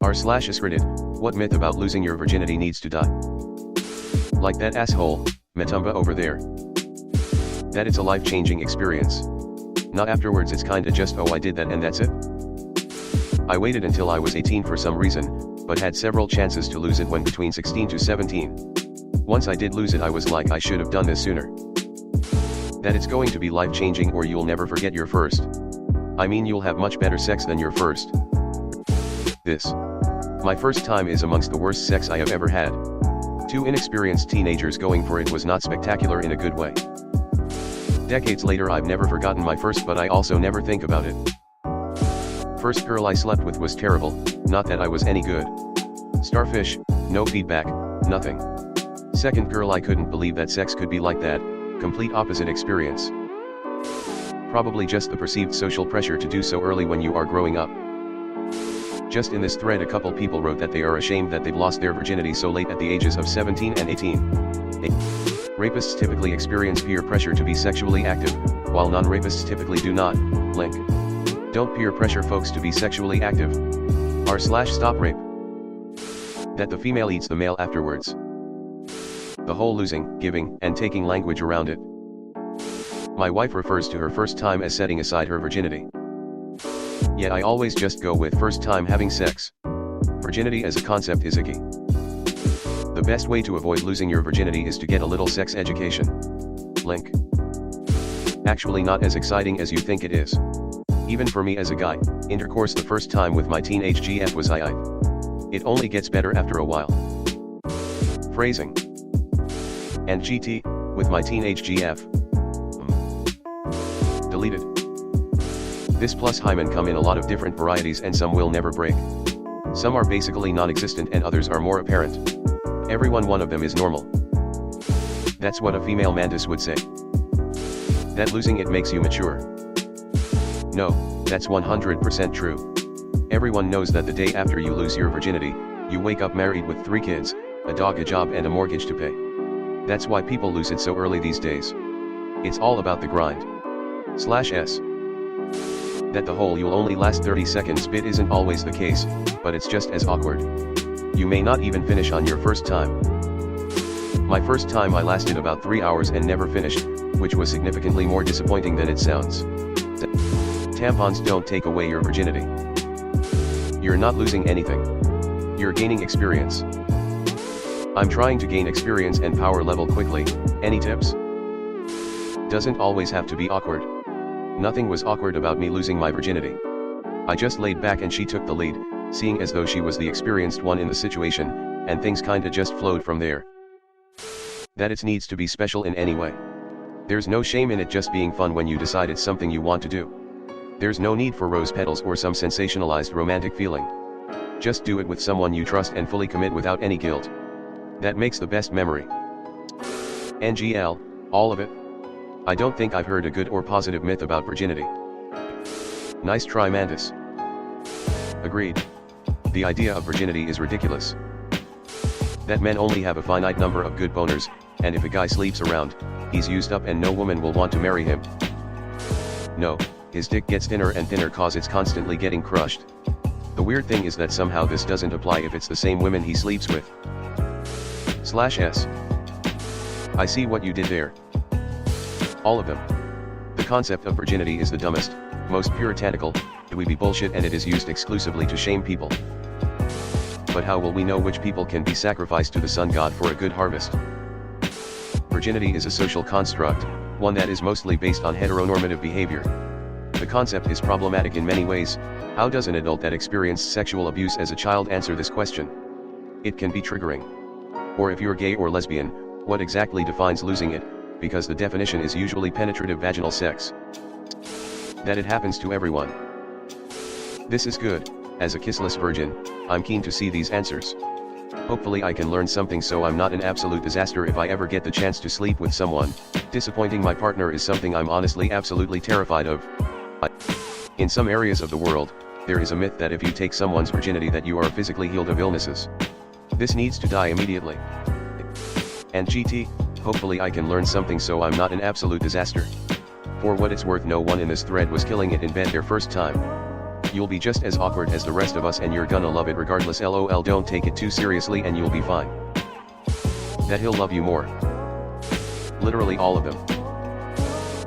r/askreddit, what myth about losing your virginity needs to die? Like that asshole, Matumba over there. That it's a life-changing experience. Not afterwards, it's kinda just oh I did that and that's it. I waited until I was 18 for some reason, but had several chances to lose it when between 16 to 17. Once I did lose it I was like I should have done this sooner. That it's going to be life-changing or you'll never forget your first. I mean you'll have much better sex than your first. My first time is amongst the worst sex I have ever had. Two inexperienced teenagers going for it was not spectacular in a good way. Decades later I've never forgotten my first, but I also never think about it. First girl I slept with was terrible, not that I was any good. Starfish, no feedback, nothing. Second girl I couldn't believe that sex could be like that, complete opposite experience. Probably just the perceived social pressure to do so early when you are growing up. Just in this thread a couple people wrote that they are ashamed that they've lost their virginity so late at the ages of 17 and 18. Rapists typically experience peer pressure to be sexually active, while non-rapists typically do not. Link. Don't peer pressure folks to be sexually active. r/stop rape. That the female eats the male afterwards. The whole losing, giving, and taking language around it. My wife refers to her first time as setting aside her virginity. Yet I always just go with first time having sex. Virginity as a concept is icky. The best way to avoid losing your virginity is to get a little sex education. Link. Actually not as exciting as you think it is. Even for me as a guy, intercourse the first time with my teenage GF was I. It only gets better after a while. Phrasing. And GT, with my teenage GF. Deleted. This plus hymen come in a lot of different varieties and some will never break. Some are basically non-existent and others are more apparent. Every one of them is normal. That's what a female mantis would say. That losing it makes you mature. No, that's 100% true. Everyone knows that the day after you lose your virginity, you wake up married with 3 kids, a dog, a job and a mortgage to pay. That's why people lose it so early these days. It's all about the grind. /s. That the whole you'll only last 30 seconds bit isn't always the case, but it's just as awkward. You may not even finish on your first time. My first time I lasted about 3 hours and never finished, which was significantly more disappointing than it sounds. Tampons don't take away your virginity. You're not losing anything. You're gaining experience. I'm trying to gain experience and power level quickly, any tips? Doesn't always have to be awkward. Nothing was awkward about me losing my virginity. I just laid back and she took the lead, seeing as though she was the experienced one in the situation, and things kinda just flowed from there. That it needs to be special in any way. There's no shame in it just being fun when you decide it's something you want to do. There's no need for rose petals or some sensationalized romantic feeling. Just do it with someone you trust and fully commit without any guilt. That makes the best memory. NGL, all of it. I don't think I've heard a good or positive myth about virginity. Nice try, Mantis. Agreed. The idea of virginity is ridiculous. That men only have a finite number of good boners, and if a guy sleeps around, he's used up and no woman will want to marry him. No, his dick gets thinner and thinner cause it's constantly getting crushed. The weird thing is that somehow this doesn't apply if it's the same women he sleeps with. /s. I see what you did there. All of them. The concept of virginity is the dumbest, most puritanical, dweeby bullshit and it is used exclusively to shame people. But how will we know which people can be sacrificed to the sun god for a good harvest? Virginity is a social construct, one that is mostly based on heteronormative behavior. The concept is problematic in many ways. How does an adult that experienced sexual abuse as a child answer this question? It can be triggering. Or if you're gay or lesbian, what exactly defines losing it? Because the definition is usually penetrative vaginal sex. That it happens to everyone. This is good. As a kissless virgin, I'm keen to see these answers. Hopefully I can learn something so I'm not an absolute disaster if I ever get the chance to sleep with someone. Disappointing my partner is something I'm honestly absolutely terrified of. In some areas of the world, there is a myth that if you take someone's virginity that you are physically healed of illnesses. This needs to die immediately. And GT, hopefully I can learn something so I'm not an absolute disaster. For what it's worth, no one in this thread was killing it in bed their first time. You'll be just as awkward as the rest of us and you're gonna love it regardless. LOL, don't take it too seriously and you'll be fine. That he'll love you more. Literally all of them.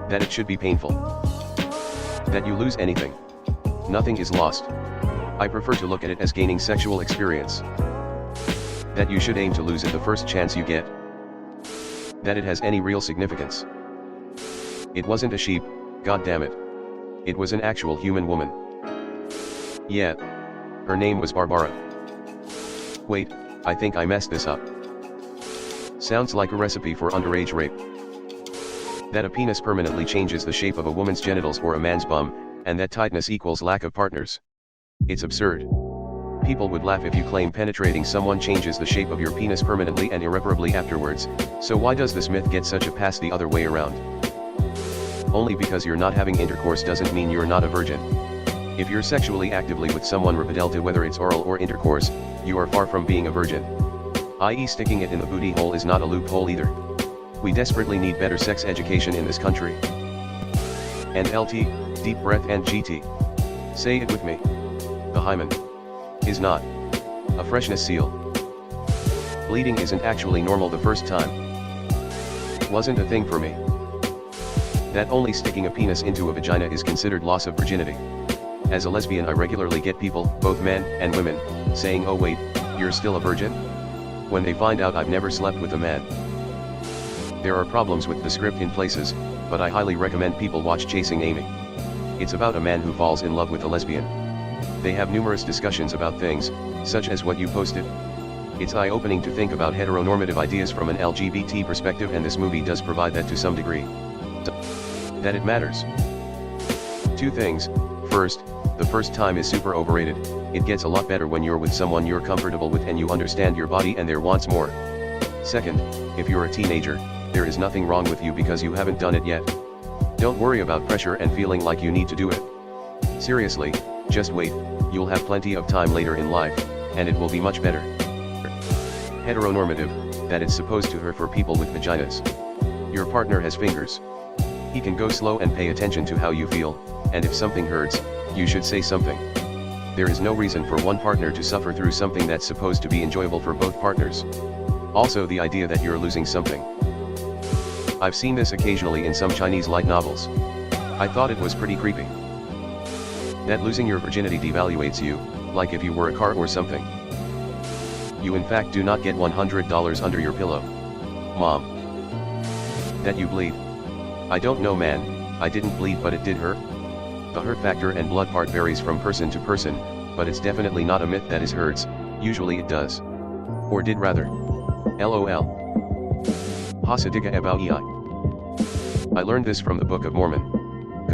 That it should be painful. That you lose anything. Nothing is lost. I prefer to look at it as gaining sexual experience. That you should aim to lose it the first chance you get. That it has any real significance. It wasn't a sheep, god damn it. It was an actual human woman. Yeah. Her name was Barbara. Wait, I think I messed this up. Sounds like a recipe for underage rape. That a penis permanently changes the shape of a woman's genitals or a man's bum, and that tightness equals lack of partners. It's absurd. People would laugh if you claim penetrating someone changes the shape of your penis permanently and irreparably afterwards, so why does this myth get such a pass the other way around? Only because you're not having intercourse doesn't mean you're not a virgin. If you're sexually actively with someone repeatedly, whether it's oral or intercourse, you are far from being a virgin. I.e. sticking it in the booty hole is not a loophole either. We desperately need better sex education in this country. And LT, deep breath and GT. Say it with me. The hymen is not a freshness seal. Bleeding isn't actually normal the first time. Wasn't a thing for me. That only sticking a penis into a vagina is considered loss of virginity. As a lesbian, I regularly get people, both men and women, saying, "Oh wait, you're still a virgin?" when they find out I've never slept with a man. There are problems with the script in places, but I highly recommend people watch Chasing Amy. It's about a man who falls in love with a lesbian. They have numerous discussions about things, such as what you posted. It's eye-opening to think about heteronormative ideas from an LGBT perspective, and this movie does provide that to some degree. That it matters. Two things. First, the first time is super overrated. It gets a lot better when you're with someone you're comfortable with and you understand your body and their wants more. Second, if you're a teenager, there is nothing wrong with you because you haven't done it yet. Don't worry about pressure and feeling like you need to do it. Seriously, just wait, you'll have plenty of time later in life, and it will be much better. Heteronormative, that it's supposed to hurt for people with vaginas. Your partner has fingers. He can go slow and pay attention to how you feel, and if something hurts, you should say something. There is no reason for one partner to suffer through something that's supposed to be enjoyable for both partners. Also, the idea that you're losing something. I've seen this occasionally in some Chinese light novels. I thought it was pretty creepy. That losing your virginity devaluates you, like if you were a car or something. You in fact do not get $100 under your pillow. Mom. That you bleed. I don't know, man, I didn't bleed, but it did hurt. The hurt factor and blood part varies from person to person, but it's definitely not a myth that it hurts, usually it does. Or did rather. LOL. Hasadiga Ebau Ei. I learned this from the Book of Mormon.